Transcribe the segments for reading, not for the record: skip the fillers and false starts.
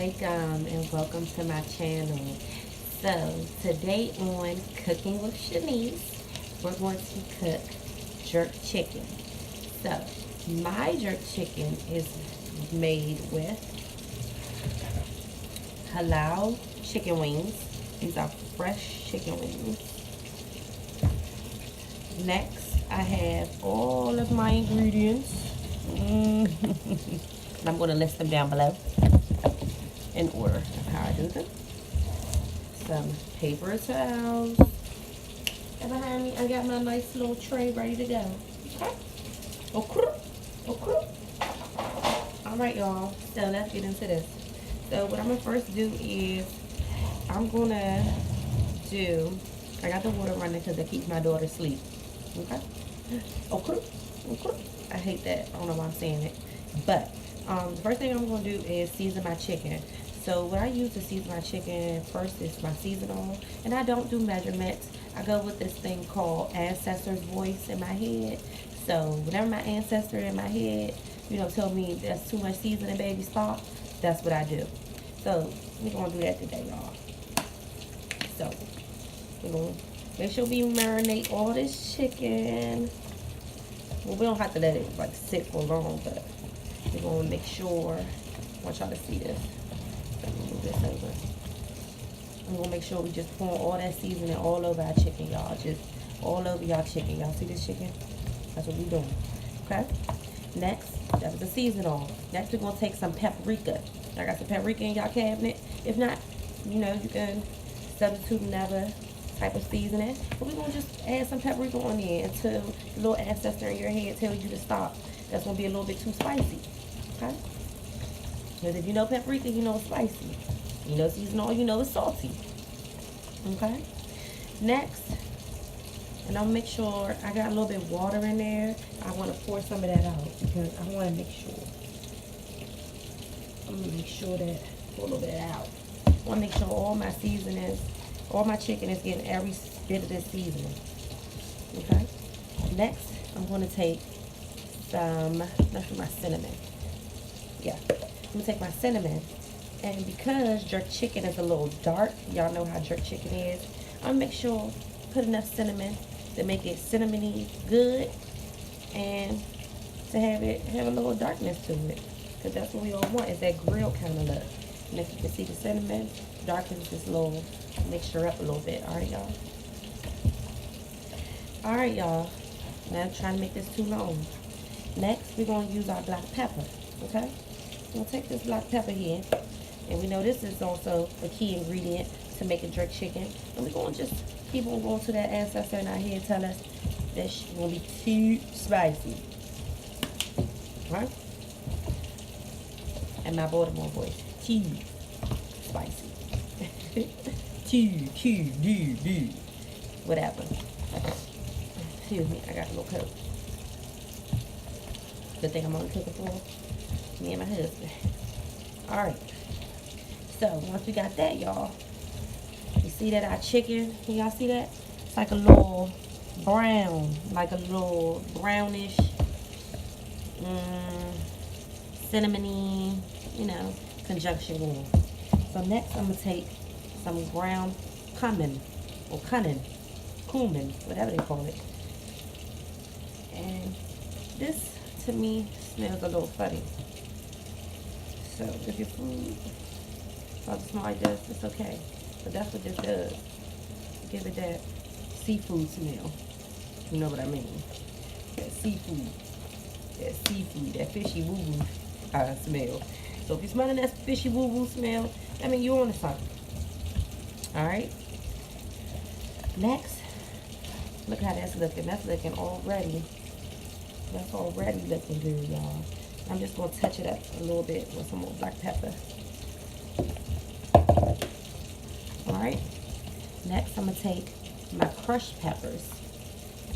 alaikum and welcome to my channel. So today on Cooking with Chanise, we're going to cook jerk chicken. So my jerk chicken is made with halal chicken wings. These are fresh chicken wings. Next, I have all of my ingredients. And I'm going to list them down below in order of how I do them. Some paper towels. And behind me, I got my nice little tray ready to go. Okay. Alright, y'all. So let's get into this. So what I'm going to first do is I'm going to do, I got the water running because it keeps my daughter asleep. Okay? Okay. I hate that. I don't know why I'm saying it. But the first thing I'm going to do is season my chicken. So what I use to season my chicken first is my seasonal. And I don't do measurements. I go with this thing called ancestor's voice in my head. So whenever my ancestor in my head, tell me that's too much seasoning, baby, stop. That's what I do. So we're going to do that today, y'all. So we're going to make sure we marinate all this chicken. Well, we don't have to let it sit for long, but we're going to make sure. I want y'all to see this. Let me move this over. I'm going to make sure we just pour all that seasoning all over our chicken, y'all. Just all over y'all chicken. Y'all see this chicken? That's what we're doing. Okay? Next, that was the seasoning. Next, we're going to take some paprika. I got some paprika in y'all cabinet. If not, you can substitute another type of seasoning. But we're going to just add some paprika on there until the little ancestor in your head tells you to stop. That's going to be a little bit too spicy. Okay? Because if you know paprika, you know it's spicy. You know seasonal, you know it's salty. Okay? Next, and I'll make sure I got a little bit of water in there. I want to pour some of that out because I want to make sure. I'm going to make sure that, pour a little bit out. I want to make sure all my seasonings, all my chicken is getting every bit of this seasoning. Okay? Next, I'm going to take some, that's my cinnamon. Yeah. I'm going to take my cinnamon. And because jerk chicken is a little dark, y'all know how jerk chicken is, I'm going to make sure put enough cinnamon to make it cinnamony good and to have a little darkness to it. Because that's what we all want, is that grilled kind of look. And if you can see the cinnamon, darkens this little mixture up a little bit. Alright, y'all? Alright, y'all. Now I'm trying to make this too long. Next, we're going to use our black pepper. Okay? We're going to take this black pepper here. And we know this is also a key ingredient to make a jerk chicken. And we're going to just keep on going to that ancestor in our head tell us that it's going to be too spicy. Alright? And my Baltimore voice. Too spicy. too. Whatever. Excuse me, I got a little coat. Good thing I'm only cooking for me and my husband. Alright. So, once we got that, y'all, you see that our chicken, can y'all see that? It's like a little brown, like a little brownish, cinnamony, conjunction going. So next I'm going to take some ground cumin, or cumin, whatever they call it. And this, to me, smells a little funny. So if your food doesn't smell like this, it's okay. But that's what this does. Give it that seafood smell. You know what I mean? That seafood, that fishy woo-woo smell. So if you're smelling that fishy woo-woo smell, I mean you're on to something. Alright? Next, look how that's looking. That's looking already. That's already looking good, y'all. I'm just going to touch it up a little bit with some more black pepper. Alright? Next, I'm going to take my crushed peppers.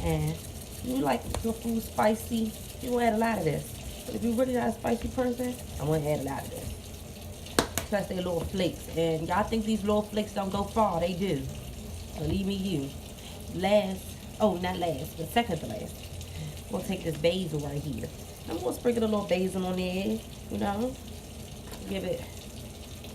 And if you like your food spicy, you want to add a lot of this. But if you're really not a spicy person, I want to add a lot of this. Plus they're little flakes. And y'all think these little flakes don't go far. They do. Believe me, you. Last, oh, not last, but second to last. I'm going to take this basil right here. I'm going to sprinkle a little basil on there, give it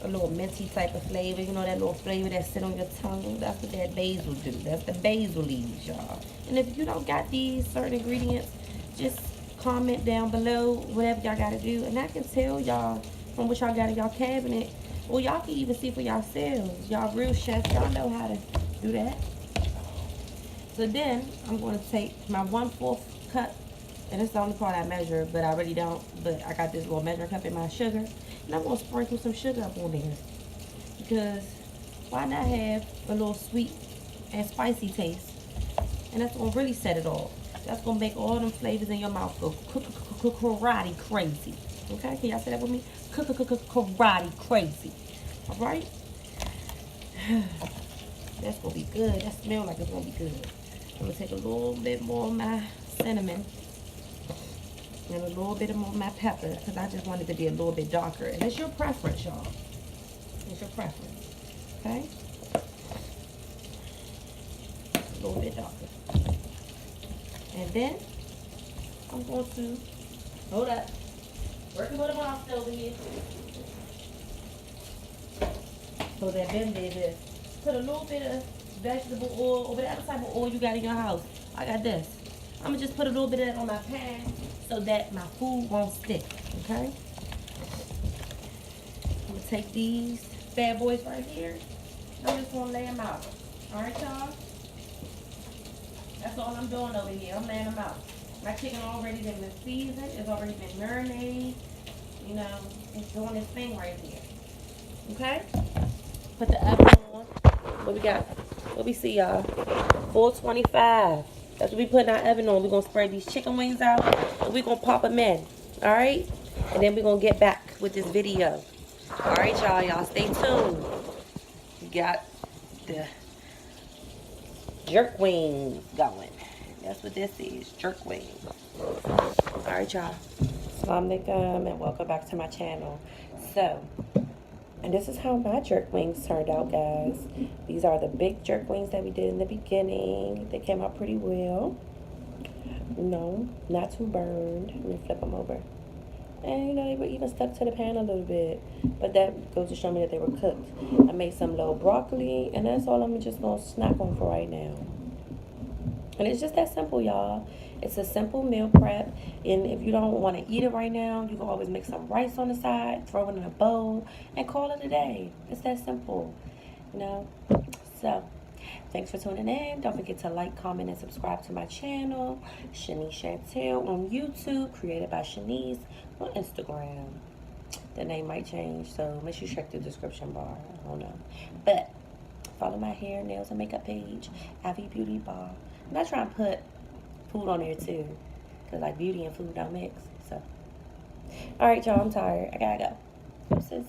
a little minty type of flavor. You know that little flavor that sit on your tongue? That's what that basil do. That's the basil leaves, y'all. And if you don't got these certain ingredients, just comment down below whatever y'all got to do. And I can tell y'all from what y'all got in y'all cabinet. Well, y'all can even see for yourselves. Y'all real chefs, y'all know how to do that. So then, I'm going to take my 1/4 cup. And it's the only part I measure, but I really don't. But I got this little measuring cup in my sugar. And I'm going to sprinkle some sugar up on there. Because why not have a little sweet and spicy taste? And that's going to really set it off. That's going to make all them flavors in your mouth go karate crazy. Okay? Can y'all say that with me? Karate crazy. Alright? That's going to be good. That smells like it's going to be good. I'm going to take a little bit more of my cinnamon. And a little bit more of my pepper, because I just want it to be a little bit darker. And it's your preference, y'all. It's your preference. Okay? A little bit darker. And then, I'm going to, hold up. Working with a monster over here. So that Ben did this. Put a little bit of vegetable oil, or whatever type of oil you got in your house. I got this. I'm going to just put a little bit of that on my pan so that my food won't stick, okay? I'm going to take these bad boys right here. I'm just going to lay them out. All right, y'all? That's all I'm doing over here. I'm laying them out. My chicken already been seasoned. It's already been marinated. You know, it's doing its thing right here. Okay? Put the oven on. What we got? What we see, y'all? 425. That's what we put in our oven on. We're going to spread these chicken wings out. And we're going to pop them in. Alright? And then we're going to get back with this video. Alright, y'all. Y'all stay tuned. We got the jerk wings going. That's what this is. Jerk wings. Alright, y'all. Assalamu alaikum and welcome back to my channel. So, and this is how my jerk wings turned out, guys. These are the big jerk wings that we did in the beginning. They came out pretty well. No, not too burned. Let me flip them over. And, you know, they were even stuck to the pan a little bit. But that goes to show me that they were cooked. I made some little broccoli, and that's all I'm just going to snack on for right now. And it's just that simple, y'all. It's a simple meal prep. And if you don't want to eat it right now, you can always make some rice on the side, throw it in a bowl, and call it a day. It's that simple, you know. So, thanks for tuning in. Don't forget to like, comment, and subscribe to my channel, Chanise Chantel on YouTube, created by Chanise on Instagram. The name might change, so make sure you check the description bar. I don't know. But follow my hair, nails, and makeup page, Abby Beauty Bar. I'm not trying to put food on there too, because like beauty and food don't mix. So, all right, y'all, I'm tired. I gotta go. Deuces.